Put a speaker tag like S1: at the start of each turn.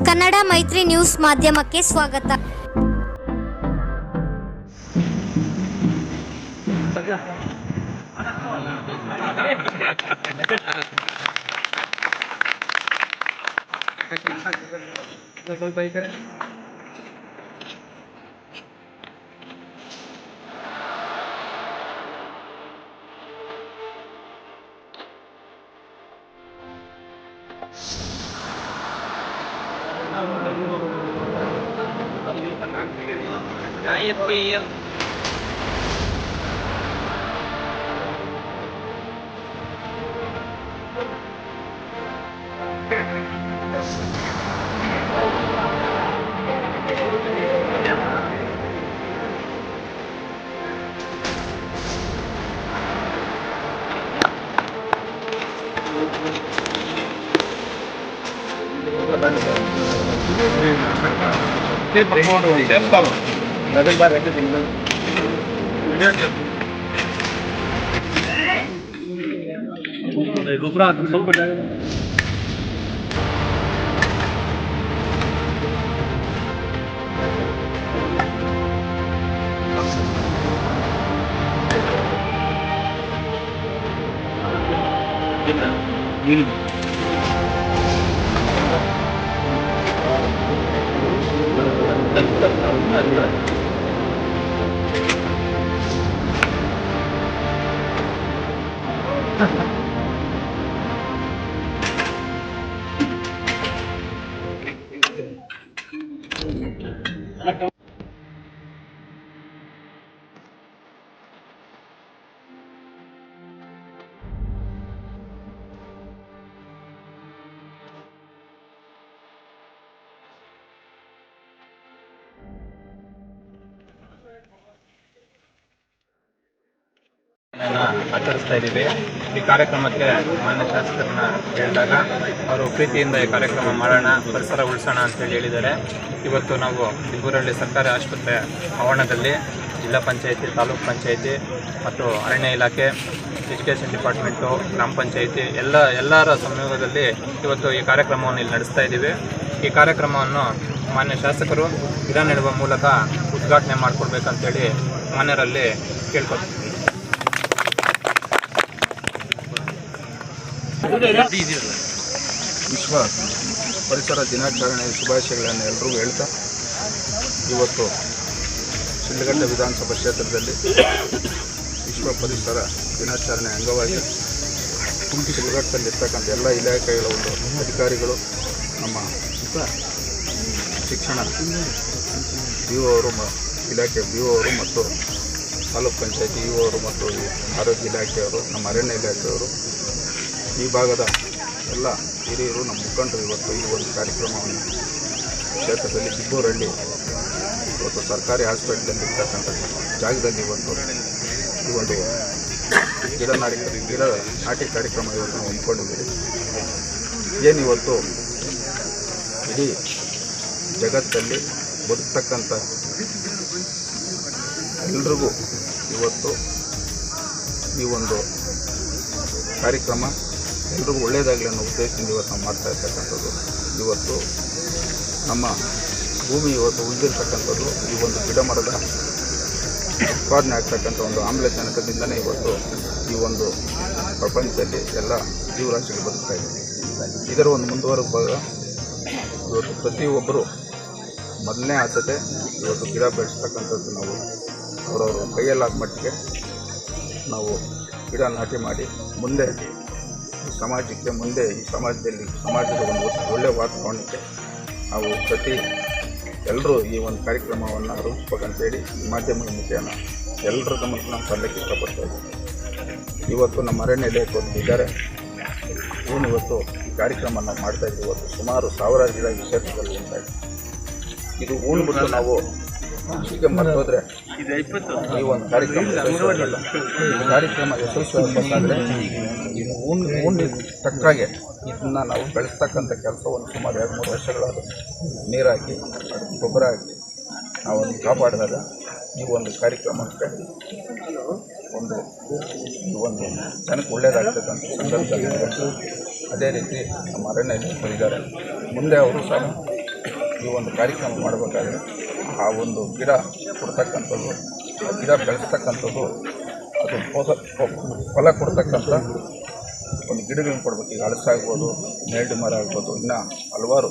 S1: ಕನ್ನಡ ಮೈತ್ರಿ ನ್ಯೂಸ್ ಮಾಧ್ಯಮಕ್ಕೆ ಸ್ವಾಗತ.
S2: ಆಚರಿಸ್ತಾ ಇದ್ದೀವಿ. ಈ ಕಾರ್ಯಕ್ರಮಕ್ಕೆ ಮಾನ್ಯ ಶಾಸಕರನ್ನ ಹೇಳಿದಾಗ ಅವರು ಪ್ರೀತಿಯಿಂದ ಈ ಕಾರ್ಯಕ್ರಮ ಮಾಡೋಣ, ಪರಿಸರ ಉಳಿಸೋಣ ಅಂತೇಳಿ ಹೇಳಿದ್ದಾರೆ. ಇವತ್ತು ನಾವು ಇಬ್ಬರಳ್ಳಿ ಸರ್ಕಾರಿ ಆಸ್ಪತ್ರೆ ಆವರಣದಲ್ಲಿ ಜಿಲ್ಲಾ ಪಂಚಾಯಿತಿ, ತಾಲೂಕು ಪಂಚಾಯಿತಿ ಮತ್ತು ಅರಣ್ಯ ಇಲಾಖೆ, ಎಜುಕೇಷನ್ ಡಿಪಾರ್ಟ್ಮೆಂಟು, ಗ್ರಾಮ ಪಂಚಾಯಿತಿ ಎಲ್ಲರ ಸಂಯೋಗದಲ್ಲಿ ಇವತ್ತು ಈ ಕಾರ್ಯಕ್ರಮವನ್ನು ಇಲ್ಲಿ ನಡೆಸ್ತಾ ಇದ್ದೀವಿ. ಈ ಕಾರ್ಯಕ್ರಮವನ್ನು ಮಾನ್ಯ ಶಾಸಕರು ಗಿಡ ನೆಡುವ ಮೂಲಕ ಉದ್ಘಾಟನೆ ಮಾಡಿಕೊಡ್ಬೇಕಂತೇಳಿ ಮಾನ್ಯರಲ್ಲಿ ಕೇಳ್ಕೊಳ್ತೀವಿ.
S3: ವಿಶ್ವ ಪರಿಸರ ದಿನಾಚರಣೆ ಶುಭಾಶಯಗಳನ್ನು ಎಲ್ರಿಗೂ ಹೇಳ್ತಾ, ಇವತ್ತು ಶಿಡ್ಲಘಟ್ಟ ವಿಧಾನಸಭಾ ಕ್ಷೇತ್ರದಲ್ಲಿ ವಿಶ್ವ ಪರಿಸರ ದಿನಾಚರಣೆ ಅಂಗವಾಗಿ ಶಿಡ್ಲಘಟ್ಟದಲ್ಲಿರ್ತಕ್ಕಂಥ ಎಲ್ಲ ಇಲಾಖೆಗಳ ಒಂದು ಅಧಿಕಾರಿಗಳು, ನಮ್ಮ ಶಿಕ್ಷಣ ಬಿ ಒ ಅವರು, ಇಲಾಖೆ ಬಿ ಒ ಅವರು ಮತ್ತು ತಾಲೂಕು ಪಂಚಾಯತಿ ಇ ಒ ಅವರು ಮತ್ತು ಆರೋಗ್ಯ ಇಲಾಖೆಯವರು, ನಮ್ಮ ಅರಣ್ಯ ಇಲಾಖೆಯವರು, ಈ ಭಾಗದ ಎಲ್ಲ ಹಿರಿಯರು, ನಮ್ಮ ಮುಖಂಡರು ಇವತ್ತು ಈ ಒಂದು ಕಾರ್ಯಕ್ರಮವನ್ನು ಕ್ಷೇತ್ರದಲ್ಲಿ ಇಬ್ಬರಳ್ಳಿ ಇವತ್ತು ಸರ್ಕಾರಿ ಹಾಸ್ಪಿಟಲಲ್ಲಿ ಇರ್ತಕ್ಕಂಥ ಜಾಗದಲ್ಲಿ ಇವತ್ತು ಈ ಒಂದು ಗಿಡ ನಾಟಿ ಕಾರ್ಯಕ್ರಮ ಇವತ್ತು ನಾವು ಹಮ್ಮಿಕೊಂಡಿದ್ದೀವಿ. ಏನಿವತ್ತು ಇಡೀ ಜಗತ್ತಲ್ಲಿ ಬದುಕ್ತಕ್ಕಂಥ ಎಲ್ರಿಗೂ ಇವತ್ತು ಈ ಒಂದು ಕಾರ್ಯಕ್ರಮ ಎಲ್ರಿಗೂ ಒಳ್ಳೆಯದಾಗಲಿ ಅನ್ನೋ ಉದ್ದೇಶದಿಂದ ಇವತ್ತು ನಾವು ಮಾಡ್ತಾ ಇರ್ತಕ್ಕಂಥದ್ದು. ಇವತ್ತು ನಮ್ಮ ಭೂಮಿ ಇವತ್ತು ಉಳಿದಿರ್ತಕ್ಕಂಥದ್ದು ಈ ಒಂದು ಗಿಡ ಮರದ ಉತ್ಪಾದನೆ ಆಗ್ತಕ್ಕಂಥ ಒಂದು ಆಮ್ಲಜನಕದಿಂದಲೇ ಇವತ್ತು ಈ ಒಂದು ಪ್ರಪಂಚದಲ್ಲಿ ಎಲ್ಲ ಜೀವರಾಶಿಗಳು ಬದುಕ್ತಾ ಇದೆ. ಇದರ ಒಂದು ಮುಂದುವರೆದ ಭಾಗ ಇವತ್ತು ಪ್ರತಿಯೊಬ್ಬರು ಮೊದಲನೇ ಆದ್ಯತೆ ಇವತ್ತು ಗಿಡ ಬೆಳೆಸ್ತಕ್ಕಂಥದ್ದು. ನಾವು ಅವರವರು ಕೈಯಲ್ಲಾದ ಮಟ್ಟಿಗೆ ನಾವು ಗಿಡ ನಾಟಿ ಮಾಡಿ ಮುಂದೆ ಸಮಾಜಕ್ಕೆ, ಮುಂದೆ ಈ ಸಮಾಜದ ಒಂದು ಒಳ್ಳೆಯ ವಾತಾವರಣಕ್ಕೆ ನಾವು ಎಲ್ಲರೂ ಈ ಒಂದು ಕಾರ್ಯಕ್ರಮವನ್ನು ರೂಪಿಸ್ಬೇಕಂತೇಳಿ ಈ ಮಾಧ್ಯಮದ ಮುಖೇನ ಎಲ್ಲರ ಗಮನಕ್ಕೆ ನಾವು ತರಲಿಕ್ಕೆ ಇಷ್ಟಪಡ್ತಾ ಇದ್ದೀವಿ. ಇವತ್ತು ನಮ್ಮ ಅರಣ್ಯ ಇಲಾಖೆ ಇದ್ದಾರೆ, ಇವತ್ತು ಈ ಕಾರ್ಯಕ್ರಮ ನಾವು ಮಾಡ್ತಾಯಿದ್ದೀವಿ. ಇವತ್ತು ಸುಮಾರು 1000 ಗಿಡ ಈ ಕ್ಷೇತ್ರದಲ್ಲಿ ಉಂಟಾಗಿದೆ. ಇದು ಉಣ್ಬಿಟ್ಟು ನಾವು ಹೀಗೆ ಮರ್ತೋದ್ರೆ ಈ ಒಂದು ಕಾರ್ಯಕ್ರಮ ಯಶಸ್ವಿ ಆಗಬೇಕಾದ್ರೆ ಇದು ಉಂಡು ತಕ್ಕಾಗೆ ಇದನ್ನು ನಾವು ಬೆಳೆಸ್ತಕ್ಕಂಥ ಕೆಲಸವನ್ನು ಸುಮಾರು 2-3 ವರ್ಷಗಳಾದ ನೀರು ಹಾಕಿ ಅದಕ್ಕೆ ಗೊಬ್ಬರ ಹಾಕಿ ನಾವೊಂದು ಕಾಪಾಡಿದಾಗ ಈ ಒಂದು ಕಾರ್ಯಕ್ರಮಕ್ಕೆ ಒಂದು ಜನಕ್ಕೆ ಒಳ್ಳೆಯದಾಗ್ತಕ್ಕಂಥ ಸಂದರ್ಭದಲ್ಲಿ ಅದೇ ರೀತಿ ನಮ್ಮ ಅರಣ್ಯ ಇದ್ದಾರೆ. ಮುಂದೆ ಅವರು ಸಹ ಈ ಒಂದು ಕಾರ್ಯಕ್ರಮ ಮಾಡಬೇಕಾದ್ರೆ ಆ ಒಂದು ಗಿಡ ಕೊಡ್ತಕ್ಕಂಥದ್ದು, ಆ ಗಿಡ ಬೆಳೆಸ್ತಕ್ಕಂಥದ್ದು, ಅದು ಫಲ ಕೊಡ್ತಕ್ಕಂಥ ಒಂದು ಗಿಡಗಳನ್ನ ಕೊಡಬೇಕು. ಈಗ ಹಲಸಾಗ್ಬೋದು, ನೇರಳೆ ಮರ ಆಗ್ಬೋದು, ಇನ್ನು ಹಲವಾರು